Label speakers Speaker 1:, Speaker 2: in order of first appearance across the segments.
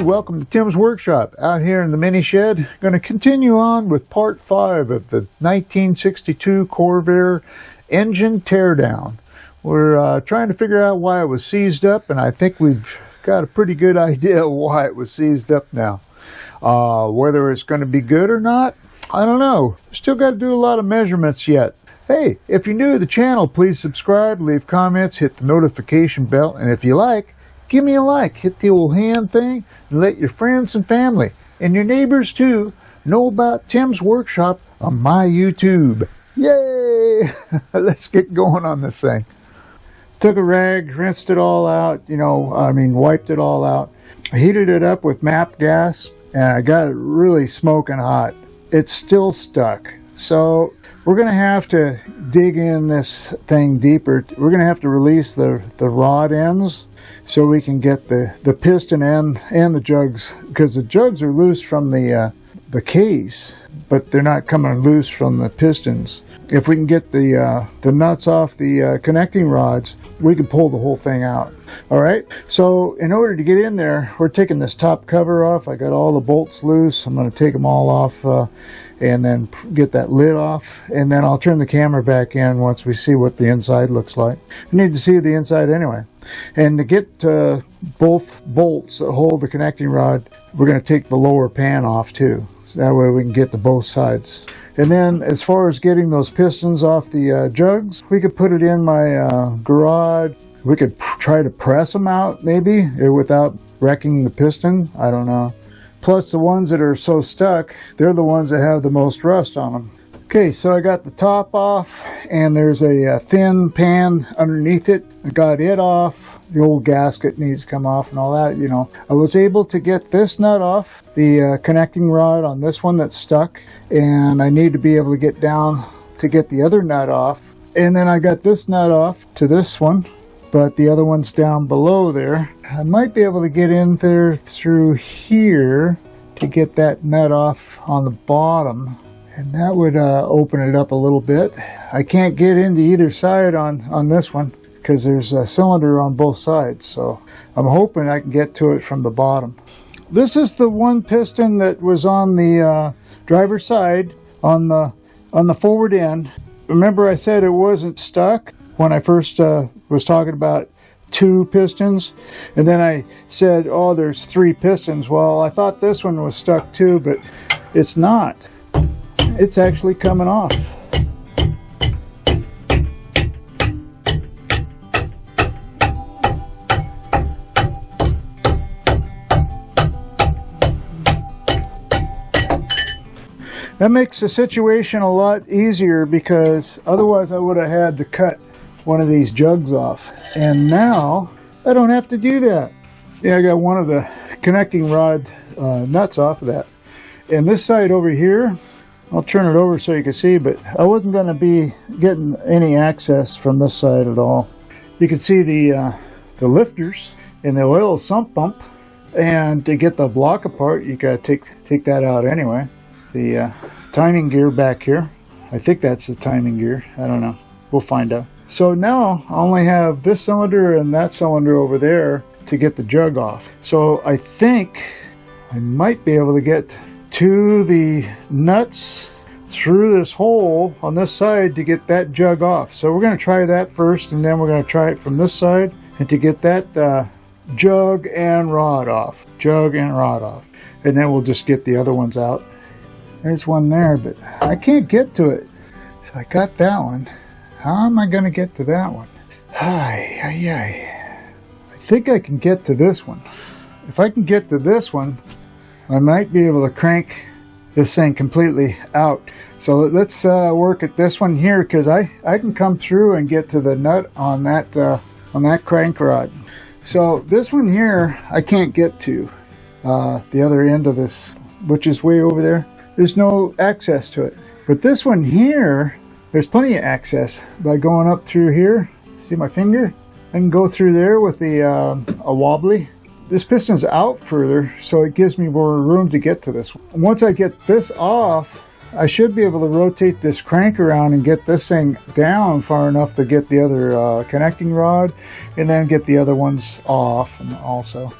Speaker 1: welcome to Tim's Workshop. Out here in the mini shed, going to continue on with part 5 of the 1962 Corvair engine teardown. We're trying to figure out why it was seized up, and I think we've got a pretty good idea why it was seized up now. Whether it's going to be good or not, I don't know. Still got to do a lot of measurements yet. Hey, if you're new to the channel, please subscribe, leave comments, hit the notification bell, and if you like, give me a like, hit the old hand thing, and let your friends and family, and your neighbors too, know about Tim's Workshop on my YouTube. Yay! Let's get going on this thing. Took a rag, rinsed it all out, wiped it all out. I heated it up with MAP gas, and I got it really smoking hot. It's still stuck. So we're going to have to dig in this thing deeper. We're going to have to release the rod ends so we can get the piston and the jugs, because the jugs are loose from the case, but they're not coming loose from the pistons. If we can get the nuts off the connecting rods, we can pull the whole thing out. All right, so in order to get in there, we're taking this top cover off. I got all the bolts loose. I'm going to take them all off and then get that lid off, and then I'll turn the camera back in once we see what the inside looks like. We need to see the inside anyway. And to get both bolts that hold the connecting rod, we're going to take the lower pan off too. So that way we can get to both sides. And then as far as getting those pistons off the jugs, we could put it in my garage. We could try to press them out maybe without wrecking the piston. I don't know. Plus the ones that are so stuck, they're the ones that have the most rust on them. Okay, so I got the top off, and there's a thin pan underneath it. I got it off. The old gasket needs to come off and all that, I was able to get this nut off, the connecting rod on this one that's stuck, and I need to be able to get down to get the other nut off. And then I got this nut off to this one, but the other one's down below there. I might be able to get in there through here to get that nut off on the bottom. And that would open it up a little bit. I can't get into either side on this one because there's a cylinder on both sides. So I'm hoping I can get to it from the bottom. This is the one piston that was on the driver's side on the forward end. Remember I said it wasn't stuck when I first was talking about 2 pistons, and then I said, oh, there's 3 pistons. Well, I thought this one was stuck too, but it's not. It's actually coming off. That makes the situation a lot easier, because otherwise I would have had to cut one of these jugs off. And now I don't have to do that. Yeah, I got one of the connecting rod nuts off of that. And this side over here, I'll turn it over so you can see, but I wasn't going to be getting any access from this side at all. You can see the lifters and the oil sump pump, and to get the block apart, you got to take that out anyway. The timing gear back here, I think that's the timing gear. I don't know. We'll find out. So now I only have this cylinder and that cylinder over there to get the jug off. So I think I might be able to get to the nuts through this hole on this side to get that jug off. So we're going to try that first, and then we're going to try it from this side, and to get that jug and rod off. And then we'll just get the other ones out. There's one there, but I can't get to it. So I got that one. How am I going to get to that one? I think I can get to this one. If I can get to this one, I might be able to crank this thing completely out. So let's work at this one here, because I can come through and get to the nut on that crank rod. So this one here I can't get to, the other end of this, which is way over there. There's no access to it. But this one here, there's plenty of access by going up through here. See my finger? I can go through there with a wobbly. This piston's out further, so it gives me more room to get to this one. Once I get this off, I should be able to rotate this crank around and get this thing down far enough to get the other connecting rod, and then get the other ones off and also.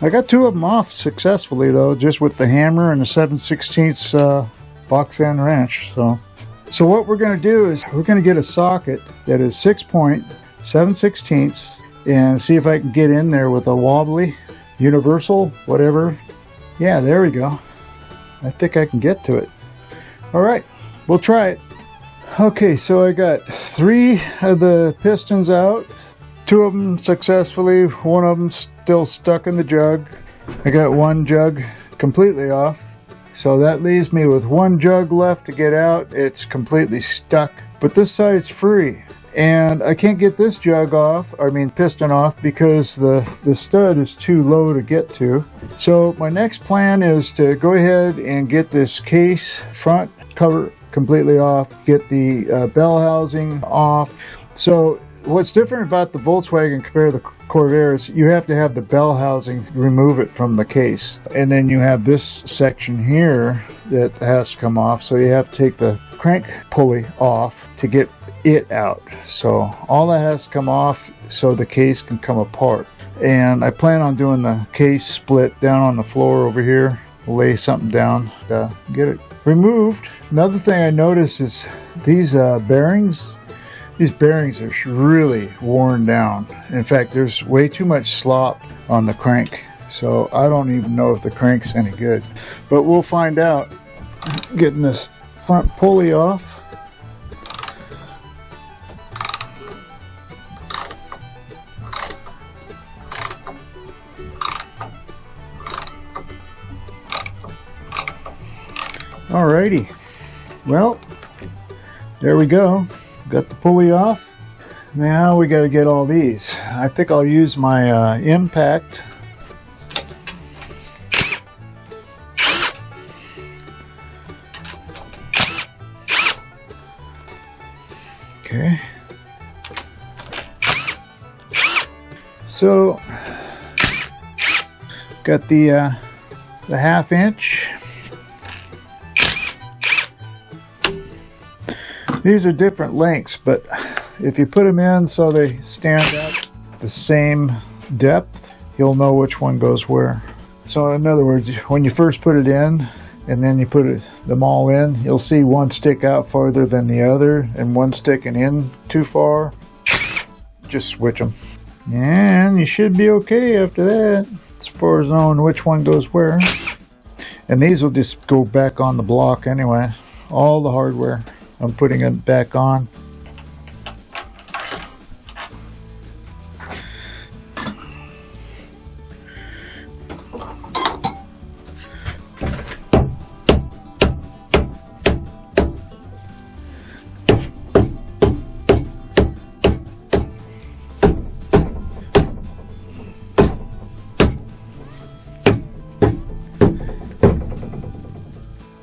Speaker 1: I got 2 of them off successfully though, just with the hammer and the 7/16 box end wrench. So what we're going to do is we're going to get a socket that is 6-point 7/16 and see if I can get in there with a wobbly, universal, whatever. Yeah, there we go. I think I can get to it. Alright, we'll try it. Okay, so I got 3 of the pistons out. 2 of them successfully, 1 of them still stuck in the jug. I got 1 jug completely off. So that leaves me with 1 jug left to get out. It's completely stuck, but this side's free. And I can't get this jug off, piston off, because the stud is too low to get to. So my next plan is to go ahead and get this case front cover completely off, get the bell housing off. So what's different about the Volkswagen compared to the Corvair is you have to have the bell housing, remove it from the case. And then you have this section here that has to come off. So you have to take the crank pulley off to get it out. So all that has to come off so the case can come apart. And I plan on doing the case split down on the floor over here. Lay something down to get it removed. Another thing I noticed is these bearings. These bearings are really worn down. In fact, there's way too much slop on the crank. So I don't even know if the crank's any good. But we'll find out. Getting this front pulley off. Alrighty. Well, there we go. Got the pulley off. Now we got to get all these. I think I'll use my impact. Okay. So got the 1/2 inch. These are different lengths, but if you put them in so they stand out the same depth, you'll know which one goes where. So in other words, when you first put it in and then you put them all in, you'll see one stick out farther than the other and one sticking in too far. Just switch them. And you should be okay after that, as far as knowing which one goes where. And these will just go back on the block anyway. All the hardware. I'm putting it back on.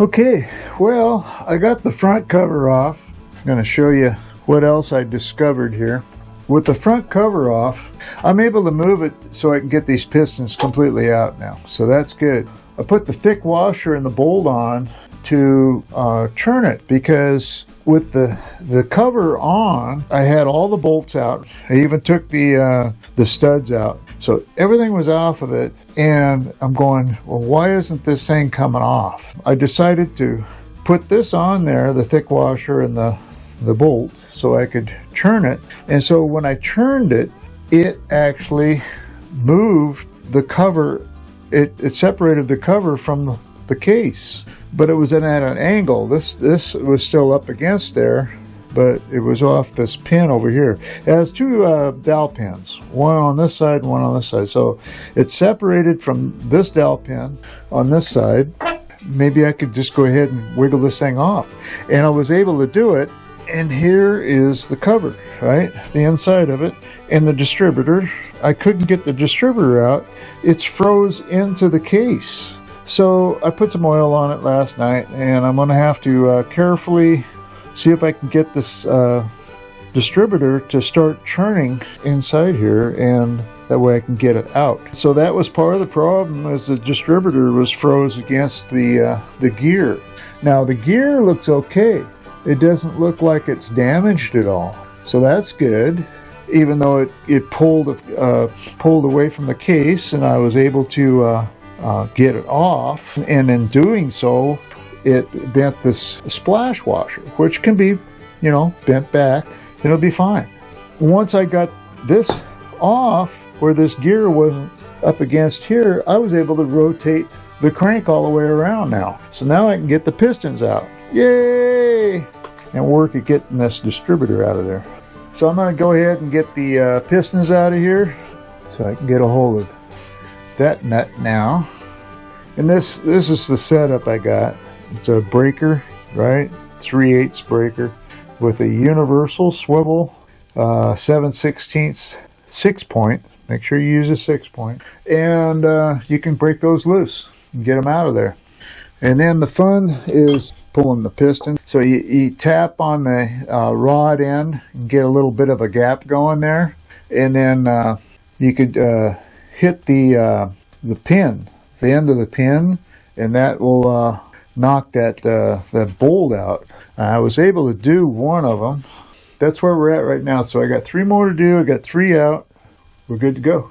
Speaker 1: Okay, well, I got the front cover off. I'm going to show you what else I discovered here. With the front cover off, I'm able to move it so I can get these pistons completely out now. So that's good. I put the thick washer and the bolt on to churn it, because with the cover on, I had all the bolts out. I even took the studs out. So everything was off of it, and I'm going, well, why isn't this thing coming off? I decided to put this on there, the thick washer and the bolt, so I could churn it. And so when I churned it, it actually moved the cover. It separated the cover from the case, but it was at an angle. This was still up against there, but it was off this pin over here. It has 2 dowel pins, one on this side and one on this side. So it's separated from this dowel pin on this side. Maybe I could just go ahead and wiggle this thing off. And I was able to do it. And here is the cover, right? The inside of it. And the distributor. I couldn't get the distributor out. It's froze into the case. So I put some oil on it last night, and I'm going to have to carefully see if I can get this distributor to start churning inside here, and that way I can get it out. So that was part of the problem, as the distributor was froze against the gear. Now the gear looks okay. It doesn't look like it's damaged at all. So that's good. even though it pulled away from the case, and I was able to get it off, and in doing so it bent this splash washer, which can be, you know, bent back and it'll be fine. Once I got this off where this gear wasn't up against here, I was able to rotate the crank all the way around now. So now I can get the pistons out. Yay! And work at getting this distributor out of there. So I'm going to go ahead and get the pistons out of here so I can get a hold of that nut now. And this is the setup I got. It's a breaker, right? 3/8 breaker with a universal swivel 7/16 6-point. Make sure you use a 6-point. And you can break those loose and get them out of there. And then the fun is pulling the piston. So you tap on the rod end and get a little bit of a gap going there. And then you could hit the pin, the end of the pin, and that will knock that bolt out. I was able to do one of them. That's where we're at right now. So I got 3 more to do. I got 3 out. We're good to go.